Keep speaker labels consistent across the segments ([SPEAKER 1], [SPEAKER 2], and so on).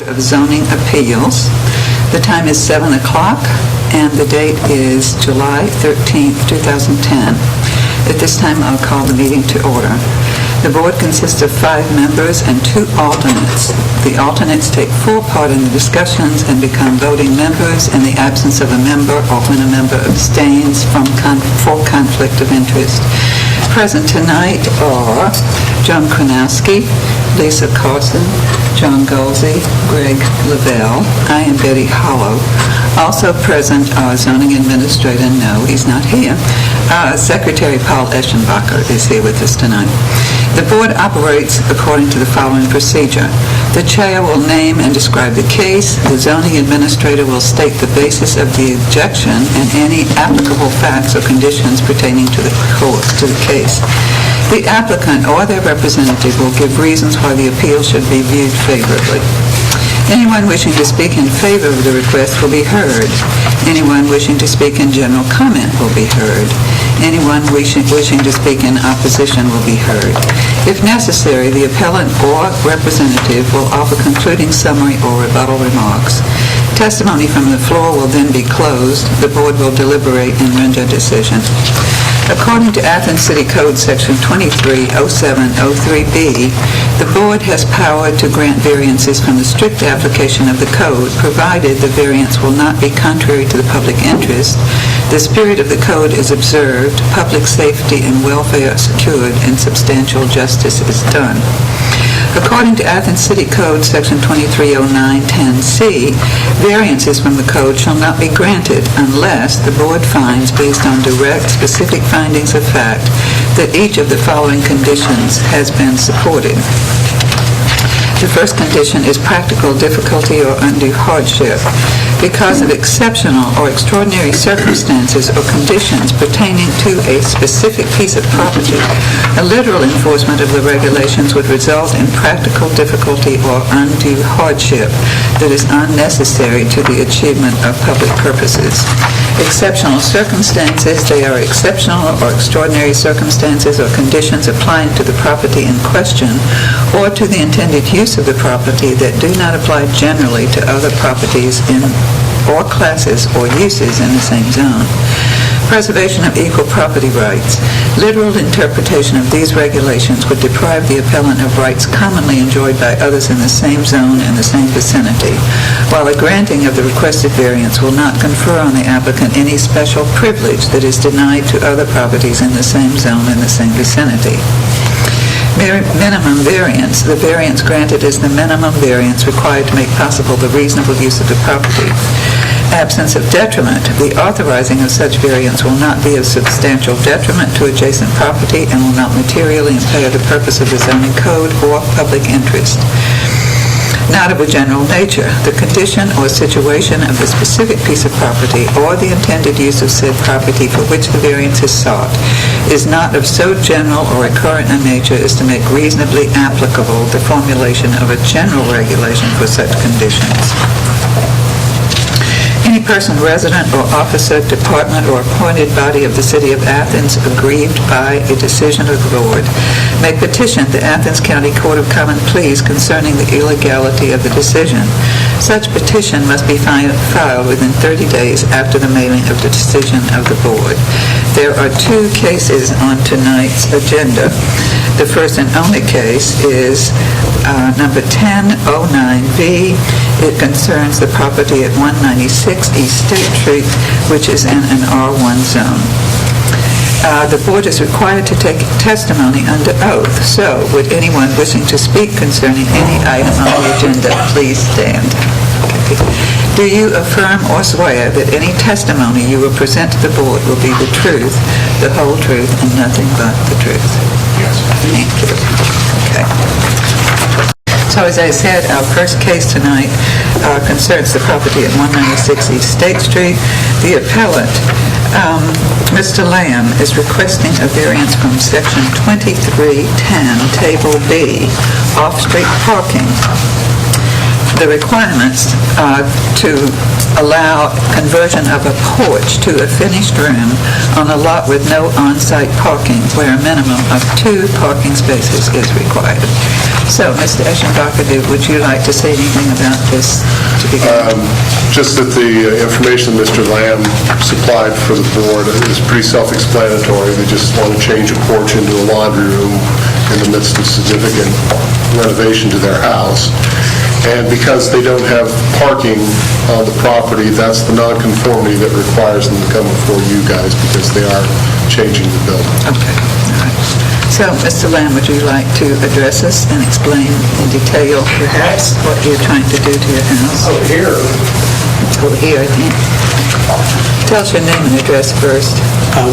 [SPEAKER 1] of Zoning Appeals. The time is 7 o'clock and the date is July 13th, 2010. At this time, I'll call the meeting to order. The board consists of 5 members and 2 alternates. The alternates take full part in the discussions and become voting members in the absence of a member or when a member abstains for conflict of interest. Present tonight are John Kronowski, Lisa Carson, John Golsey, Greg Lavelle. I am Betty Hollow. Also present are zoning administrator, no, he's not here. Secretary Paul Eschenbacher is here with us tonight. The board operates according to the following procedure. The chair will name and describe the case. The zoning administrator will state the basis of the objection and any applicable facts or conditions pertaining to the case. The applicant or their representative will give reasons why the appeal should be viewed favorably. Anyone wishing to speak in favor of the request will be heard. Anyone wishing to speak in general comment will be heard. Anyone wishing to speak in opposition will be heard. If necessary, the appellant or representative will offer concluding summary or rebuttal remarks. Testimony from the floor will then be closed. The board will deliberate and render a decision. According to Athens City Code Section 230703B, the board has power to grant variances from the strict application of the code, provided the variance will not be contrary to the public interest, the spirit of the code is observed, public safety and welfare are secured, and substantial justice is done. According to Athens City Code Section 230910C, variances from the code shall not be granted unless the board finds, based on direct, specific findings of fact, that each of the following conditions has been supported. The first condition is practical difficulty or undue hardship. Because of exceptional or extraordinary circumstances or conditions pertaining to a specific piece of property, a literal enforcement of the regulations would result in practical difficulty or undue hardship that is unnecessary to the achievement of public purposes. Exceptional circumstances, they are exceptional or extraordinary circumstances or conditions applying to the property in question or to the intended use of the property that do not apply generally to other properties in or classes or uses in the same zone. Preservation of equal property rights. Literal interpretation of these regulations would deprive the appellant of rights commonly enjoyed by others in the same zone and the same vicinity, while a granting of the requested variance will not confer on the applicant any special privilege that is denied to other properties in the same zone and the same vicinity. Minimum variance. The variance granted is the minimum variance required to make possible the reasonable use of the property. Absence of detriment. The authorizing of such variance will not be of substantial detriment to adjacent property and will not materially impair the purpose of the zoning code or public interest. Not of a general nature. The condition or situation of the specific piece of property or the intended use of said property for which the variance is sought is not of so general or recurrent a nature as to make reasonably applicable the formulation of a general regulation for such conditions. Any person, resident, or officer, department, or appointed body of the City of Athens aggrieved by a decision of the board may petition the Athens County Court of Common Pleas concerning the illegality of the decision. Such petition must be filed within 30 days after the mailing of the decision of the board. There are 2 cases on tonight's agenda. The first and only case is number 1009B. It concerns the property at 196 East State Street, which is in an R1 zone. The board is required to take testimony under oath. So, would anyone wishing to speak concerning any item on the agenda please stand? Okay. Do you affirm or swear that any testimony you will present to the board will be the truth, the whole truth, and nothing but the truth?
[SPEAKER 2] Yes.
[SPEAKER 1] Thank you. Okay. So as I said, our first case tonight concerns the property at 196 East State Street. The appellant, Mr. Lamb, is requesting a variance from Section 2310, Table B, off-street parking, the requirements to allow conversion of a porch to a finished room on a lot with no on-site parking, where a minimum of 2 parking spaces is required. So, Mr. Eschenbacher, would you like to say anything about this to begin with?
[SPEAKER 2] Just that the information Mr. Lamb supplied for the board is pretty self-explanatory. They just want to change a porch into a laundry room in the midst of significant renovation to their house. And because they don't have parking on the property, that's the nonconformity that requires them to come before you guys, because they are changing the building.
[SPEAKER 1] Okay. All right. So, Mr. Lamb, would you like to address us and explain in detail, perhaps, what you're trying to do to your house?
[SPEAKER 3] Over here.
[SPEAKER 1] Over here, I think. Tell us your name and address first.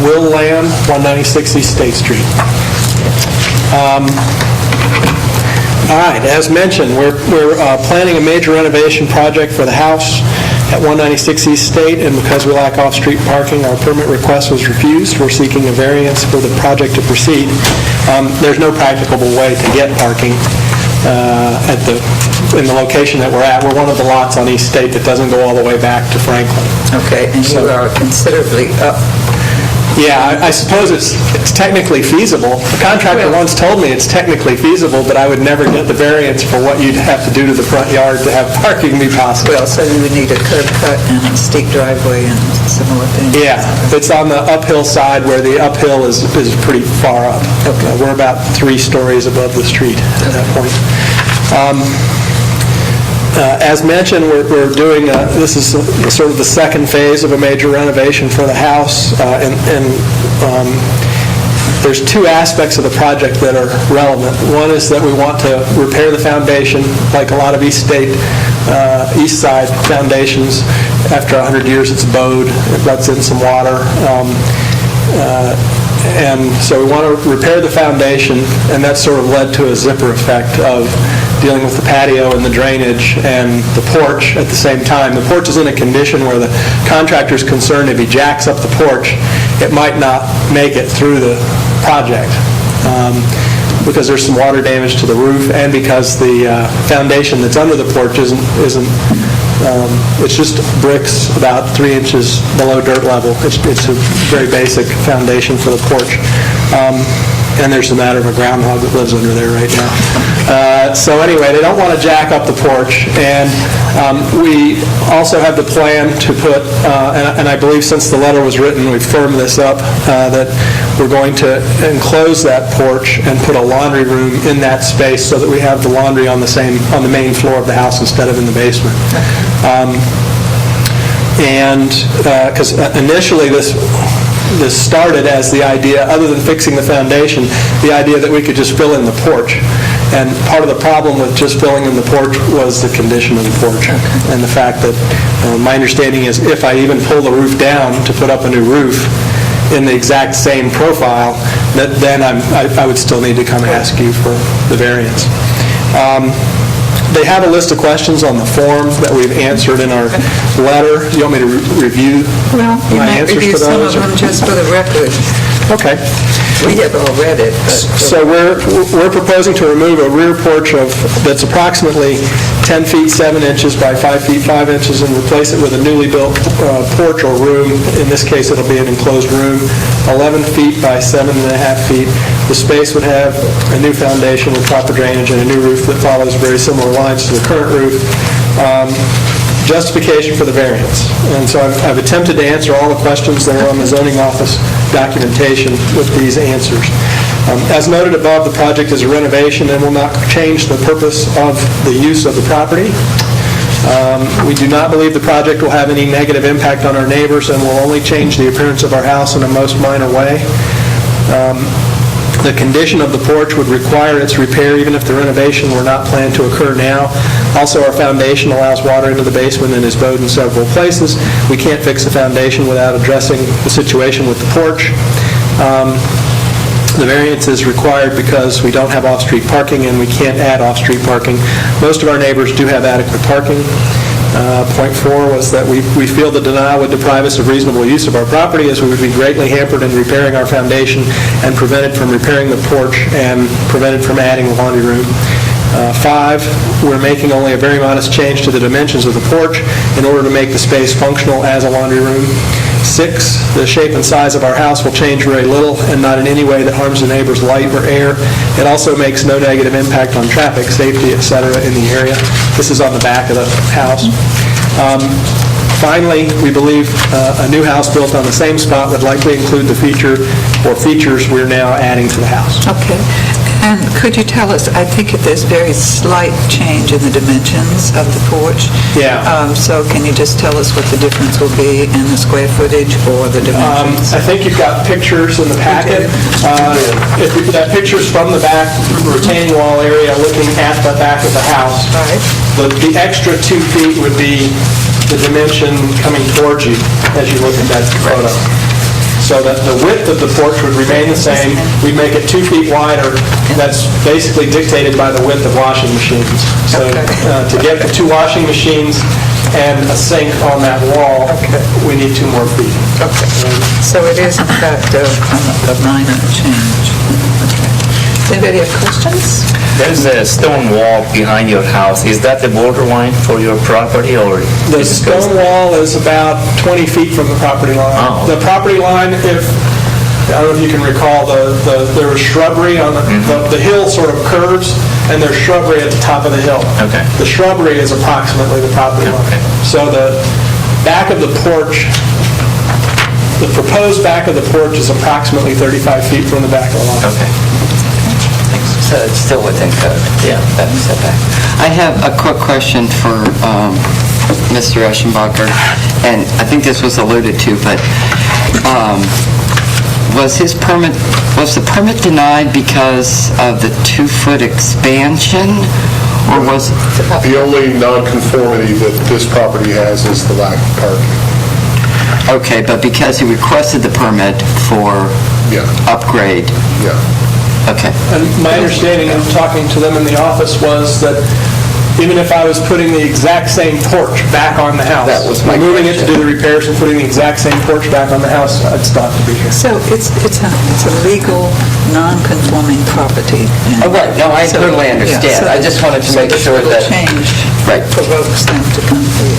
[SPEAKER 3] Will Lamb, 196 East State Street. All right, as mentioned, we're planning a major renovation project for the house at 196 East State, and because we lack off-street parking, our permit request was refused. We're seeking a variance for the project to proceed. There's no practicable way to get parking in the location that we're at. We're one of the lots on East State that doesn't go all the way back to Franklin.
[SPEAKER 1] Okay, and you are considerably up.
[SPEAKER 3] Yeah, I suppose it's technically feasible. The contractor once told me it's technically feasible, but I would never get the variance for what you'd have to do to the front yard to have parking be possible.
[SPEAKER 1] Well, so you would need a curb cut and a steep driveway and similar things.
[SPEAKER 3] Yeah, it's on the uphill side where the uphill is pretty far up.
[SPEAKER 1] Okay.
[SPEAKER 3] We're about 3 stories above the street at that point. As mentioned, we're doing, this is sort of the second phase of a major renovation for the house, and there's 2 aspects of the project that are relevant. One is that we want to repair the foundation, like a lot of East Side foundations. After 100 years, it's bowed, it lets in some water. And so we want to repair the foundation, and that sort of led to a zipper effect of dealing with the patio and the drainage and the porch at the same time. The porch is in a condition where the contractor's concerned if he jacks up the porch, it might not make it through the project because there's some water damage to the roof, and because the foundation that's under the porch isn't it's just bricks about 3 inches below dirt level. It's a very basic foundation for the porch. And there's a matter of a groundhog that lives under there right now. So anyway, they don't want to jack up the porch. And we also have the plan to put, and I believe since the letter was written, we've firmed this up, that we're going to enclose that porch and put a laundry room in that space so that we have the laundry on the main floor of the house instead of in the basement. And because initially this started as the idea, other than fixing the foundation, the idea that we could just fill in the porch. And part of the problem with just filling in the porch was the condition of the porch. And the fact that my understanding is if I even pull the roof down to put up a new roof in the exact same profile, then I would still need to come ask you for the variance. They have a list of questions on the form that we've answered in our letter. Do you want me to review
[SPEAKER 1] Well, you
[SPEAKER 3] my
[SPEAKER 1] might
[SPEAKER 3] answers
[SPEAKER 1] review
[SPEAKER 3] to
[SPEAKER 1] some
[SPEAKER 3] those?
[SPEAKER 1] of them just for the record.
[SPEAKER 3] Okay.
[SPEAKER 1] We have all read it.
[SPEAKER 3] So we're proposing to remove a rear porch that's approximately 10 feet 7 inches by 5 feet 5 inches and replace it with a newly built porch or room. In this case, it'll be an enclosed room, 11 feet by 7.5 feet. The space would have a new foundation with proper drainage and a new roof that follows very similar lines to the current roof. Justification for the variance. And so I've attempted to answer all the questions that are on the zoning office documentation with these answers. As noted above, the project is a renovation and will not change the purpose of the use of the property. We do not believe the project will have any negative impact on our neighbors and will only change the appearance of our house in a most minor way. The condition of the porch would require its repair even if the renovation were not planned to occur now. Also, our foundation allows water into the basement and is bowed in several places. We can't fix the foundation without addressing the situation with the porch. The variance is required because we don't have off-street parking and we can't add off-street parking. Most of our neighbors do have adequate parking. Point 4 was that we feel the denial would deprive us of reasonable use of our property, as we would be greatly hampered in repairing our foundation and prevented from repairing the porch and prevented from adding the laundry room. 5, we're making only a very modest change to the dimensions of the porch in order to make the space functional as a laundry room. 6, the shape and size of our house will change very little and not in any way that harms the neighbor's light or air. It also makes no negative impact on traffic, safety, etc. in the area. This is on the back of the house. Finally, we believe a new house built on the same spot would likely include the feature or features we're now adding to the house.
[SPEAKER 1] Okay. And could you tell us, I think there's very slight change in the dimensions of the porch.
[SPEAKER 3] Yeah.
[SPEAKER 1] So can you just tell us what the difference will be in the square footage or the dimensions?
[SPEAKER 3] I think you've got pictures in the packet. That picture's from the back retaining wall area looking at the back of the house.
[SPEAKER 1] Right.
[SPEAKER 3] The extra 2 feet would be the dimension coming towards you as you look at that photo. So that the width of the porch would remain the same. We'd make it 2 feet wider. That's basically dictated by the width of washing machines. So to get the 2 washing machines and a sink on that wall, we need 2 more feet.
[SPEAKER 1] Okay. So it is in fact a minor change. Okay. Does anybody have questions?
[SPEAKER 4] There's a stone wall behind your house. Is that the borderline for your property, or?
[SPEAKER 3] The stone wall is about 20 feet from the property line.
[SPEAKER 4] Oh.
[SPEAKER 3] The property line, I don't know if you can recall, there was shrubbery on the hill sort of curves, and there's shrubbery at the top of the hill.
[SPEAKER 4] Okay.
[SPEAKER 3] The shrubbery is approximately the property line.
[SPEAKER 4] Okay.
[SPEAKER 3] So the back of the porch, the proposed back of the porch is approximately 35 feet from the back of the line.
[SPEAKER 4] Okay.
[SPEAKER 5] So it's still within code?
[SPEAKER 4] Yeah.
[SPEAKER 5] That setback. I have a quick question for Mr. Eschenbacher, and I think this was alluded to, but was the permit denied because of the 2-foot expansion, or was
[SPEAKER 2] The only nonconformity that this property has is the lack of parking.
[SPEAKER 5] okay, but because he requested the permit for
[SPEAKER 2] Yeah.
[SPEAKER 5] upgrade?
[SPEAKER 2] Yeah.
[SPEAKER 5] Okay.
[SPEAKER 3] And my understanding of talking to them in the office was that even if I was putting the exact same porch back on the house,
[SPEAKER 5] That was my
[SPEAKER 3] moving it to
[SPEAKER 5] question.
[SPEAKER 3] do the repairs and putting the exact same porch back on the house, I'd stop to be here.
[SPEAKER 1] So it's a legal, non-conforming property.
[SPEAKER 5] Oh, right. No, I totally
[SPEAKER 1] yeah,
[SPEAKER 5] understand. I just wanted to make sure
[SPEAKER 1] So
[SPEAKER 5] that...
[SPEAKER 1] this little change
[SPEAKER 5] Right.
[SPEAKER 1] provokes them to come here.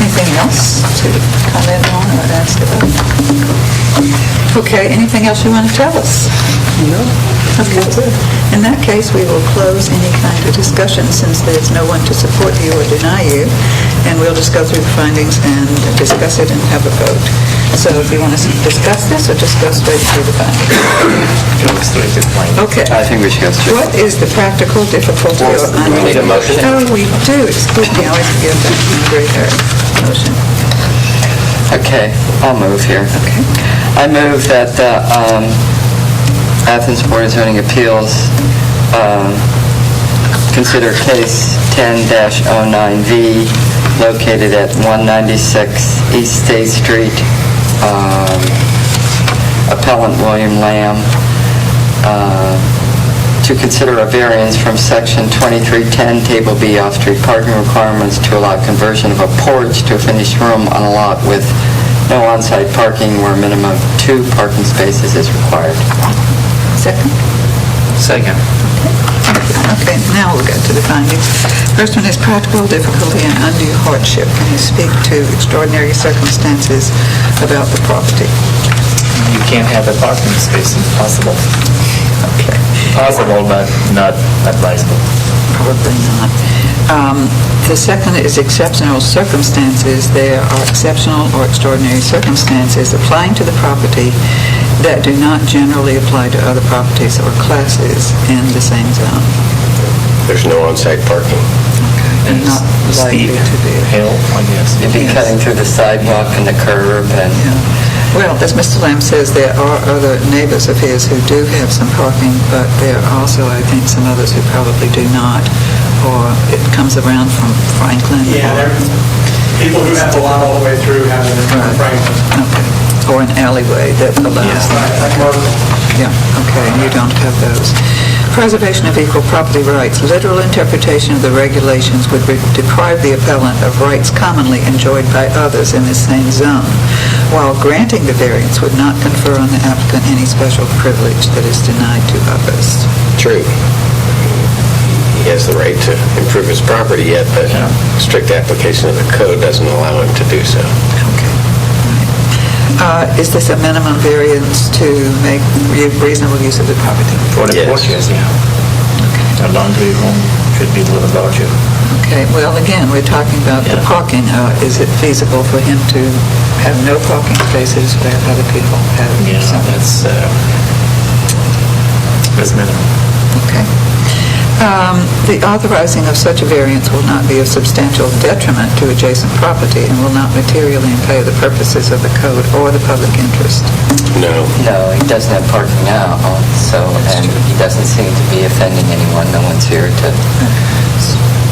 [SPEAKER 1] Anything else to comment on or ask about? Okay, anything else you want to tell us?
[SPEAKER 3] No.
[SPEAKER 1] Okay. In that case, we will close any kind of discussion since there's no one to support you or deny you, and we'll just go through the findings and discuss it and have a vote. So if you want to discuss this, or just go straight through the findings?
[SPEAKER 4] Go straight to point.
[SPEAKER 1] Okay.
[SPEAKER 5] I think we should go straight.
[SPEAKER 1] What is the practical difficulty or
[SPEAKER 5] We need a motion.
[SPEAKER 1] Oh, we do. Excuse me, I always forget that. I'm a great motion.
[SPEAKER 5] Okay, I'll move here.
[SPEAKER 1] Okay.
[SPEAKER 5] I move that the Athens Board of Zoning Appeals consider case 10-09V located at 196 East State Street, appellant William Lamb, to consider a variance from section 2310, table B, off-street parking requirements to allow conversion of a porch to a finished room on a lot with no on-site parking where a minimum of 2 parking spaces is required.
[SPEAKER 1] Second?
[SPEAKER 4] Second.
[SPEAKER 1] Okay, now we'll get to the findings. First one is practical difficulty and undue hardship. Can you speak to extraordinary circumstances about the property?
[SPEAKER 4] You can't have a parking space. Impossible.
[SPEAKER 1] Okay.
[SPEAKER 4] Possible, but not advisable.
[SPEAKER 1] Probably not. The second is exceptional circumstances. There are exceptional or extraordinary circumstances applying to the property that do not generally apply to other properties or classes in the same zone.
[SPEAKER 6] There's no on-site parking.
[SPEAKER 1] And not likely
[SPEAKER 4] Steep
[SPEAKER 1] to be.
[SPEAKER 4] hill, I guess.
[SPEAKER 5] You'd be
[SPEAKER 1] Yes.
[SPEAKER 5] cutting through the sidewalk and the curb and...
[SPEAKER 1] Yeah. Well, as Mr. Lamb says, there are other neighbors of his who do have some parking, but there are also, I think, some others who probably do not, or it comes around from Franklin.
[SPEAKER 3] Yeah, there are people who have the lot all the way through have it in
[SPEAKER 1] Right.
[SPEAKER 3] Franklin.
[SPEAKER 1] Okay. Or an alleyway that allows that.
[SPEAKER 3] Like Merton.
[SPEAKER 1] Yeah, okay, and you don't have those. Preservation of equal property rights. Literal interpretation of the regulations would deprive the appellant of rights commonly enjoyed by others in the same zone, while granting the variance would not confer on the applicant any special privilege that is denied to others.
[SPEAKER 6] True. he has the right to improve his property, yet the strict application of the code doesn't allow him to do so.
[SPEAKER 1] Is this a minimum variance to make reasonable use of the property?
[SPEAKER 4] For the
[SPEAKER 6] Yes.
[SPEAKER 4] porches, yeah. A laundry room should be a little larger.
[SPEAKER 1] Okay, well, again, we're talking about the
[SPEAKER 4] Yeah.
[SPEAKER 1] parking. Is it feasible for him to have no parking spaces where other people have
[SPEAKER 4] Yeah,
[SPEAKER 1] some?
[SPEAKER 4] that's minimum.
[SPEAKER 1] Okay. The authorizing of such a variance will not be of substantial detriment to adjacent property and will not materially impair the purposes of the code or the public interest.
[SPEAKER 6] No.
[SPEAKER 5] No, he doesn't have parking now, so, and he doesn't seem to be offending anyone. No one's here to...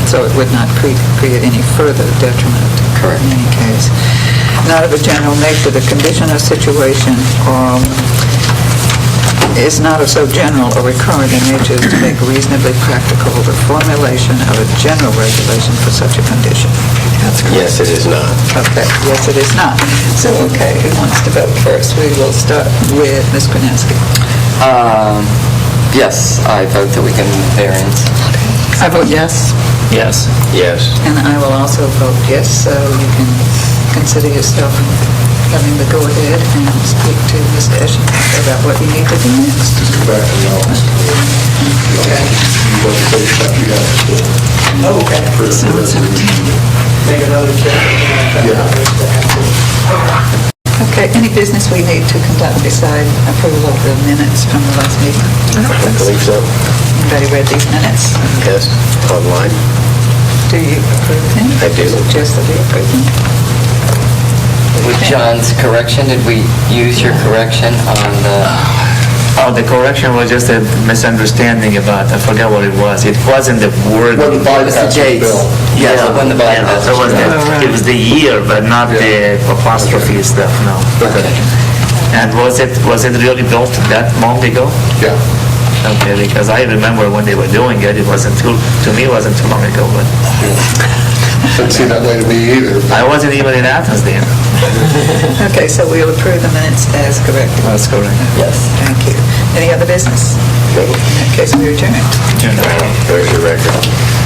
[SPEAKER 1] So it would not create any further detriment.
[SPEAKER 5] Correct.
[SPEAKER 1] In any case. Not of a general nature, the condition or situation is not of so general or recurrent in nature as to make reasonably practical the formulation of a general regulation for such a condition. That's correct.
[SPEAKER 6] Yes, it is not.
[SPEAKER 1] Okay, yes, it is not. So, okay, who wants to vote first? We will start with Ms. Krasinski.
[SPEAKER 5] Yes, I vote that we can variance.
[SPEAKER 1] I vote yes.
[SPEAKER 4] Yes.
[SPEAKER 6] Yes.
[SPEAKER 1] And I will also vote yes, so you can consider yourself having the go-ahead and speak to Mr. Eschenbach about what you need to do next.
[SPEAKER 2] Just come back and I'll...
[SPEAKER 1] Okay.
[SPEAKER 2] What the same stuff you got to do.
[SPEAKER 1] Okay. So it's 17.
[SPEAKER 3] Make another check.
[SPEAKER 2] Yeah.
[SPEAKER 1] Okay, any business we need to conduct beside approval of the minutes from the last meeting?
[SPEAKER 6] I believe so.
[SPEAKER 1] Anybody read these minutes?
[SPEAKER 6] Yes, online.
[SPEAKER 1] Do you approve them?
[SPEAKER 6] I do.
[SPEAKER 1] Suggest that we approve them?
[SPEAKER 5] With John's correction, did we use your correction on the...
[SPEAKER 4] Oh, the correction was just a misunderstanding about, I forgot what it was. It wasn't the word.
[SPEAKER 2] When the
[SPEAKER 5] It was the
[SPEAKER 2] bypass
[SPEAKER 5] dates.
[SPEAKER 2] bill.
[SPEAKER 5] Yeah, when the
[SPEAKER 4] Yeah,
[SPEAKER 5] bypass.
[SPEAKER 4] it was it was the year, but not the apostrophe stuff, no.
[SPEAKER 5] Okay.
[SPEAKER 4] And was it really built that long ago?
[SPEAKER 2] Yeah.
[SPEAKER 4] Okay, because I remember when they were doing it, it wasn't too long ago, but
[SPEAKER 2] Doesn't seem that way to me either.
[SPEAKER 4] I wasn't even in Athens then.
[SPEAKER 1] Okay, so we'll approve the minutes as corrected.
[SPEAKER 4] That's correct.
[SPEAKER 5] Yes.
[SPEAKER 1] Thank you. Any other business?
[SPEAKER 6] No.
[SPEAKER 1] In that case, we adjourn.
[SPEAKER 6] There's your record.